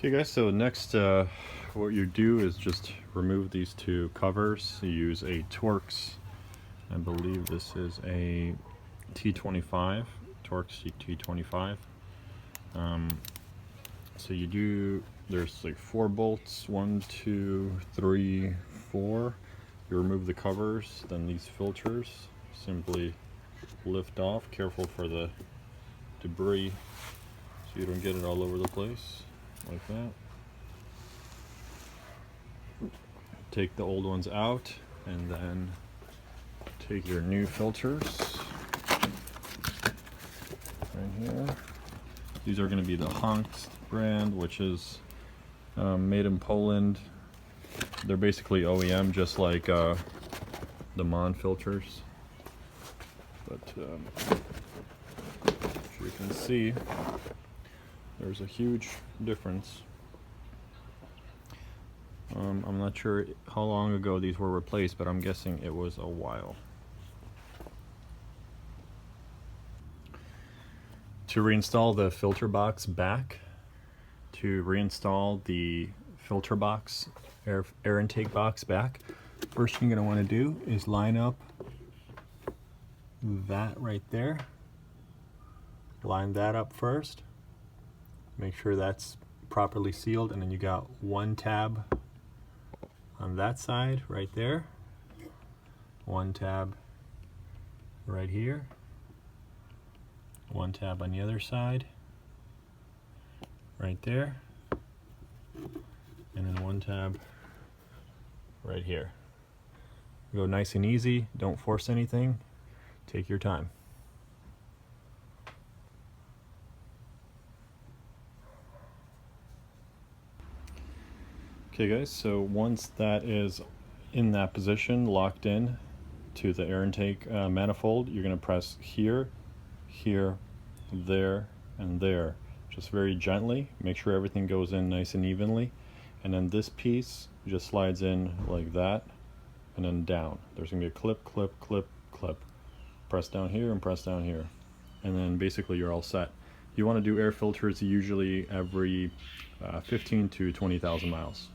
Okay guys, so next what you do is just remove these two covers. You use a Torx, I believe this is a T25, Torx T25. So you do, there's like 4 bolts, 1, 2, 3, 4. You remove the covers, then these filters simply lift off. Careful for the debris so you don't get it all over the place like that. Take the old ones out and then take your new filters right here. These are going to be the Honks brand, which is made in Poland. They're basically OEM, just like the Mon filters. But as you can see, there's a huge difference. I'm not sure how long ago these were replaced, but I'm guessing it was a while. To reinstall the filter box back, to reinstall the filter box, air intake box back, first thing you're going to want to do is line up that right there. Line that up first. Make sure that's properly sealed, and then you got one tab on that side right there, one tab right here, one tab on the other side right there, and then one tab right here. Go nice and easy, don't force anything, take your time. Okay guys, so once that is in that position, locked in to the air intake manifold, you're going to press here, here, there, and there. Just very gently, make sure everything goes in nice and evenly. And then this piece just slides in like that, and then down. There's going to be a clip, clip, clip, clip. Press down here and press down here. And then basically you're all set. You want to do air filters usually every 15 to 20,000 miles.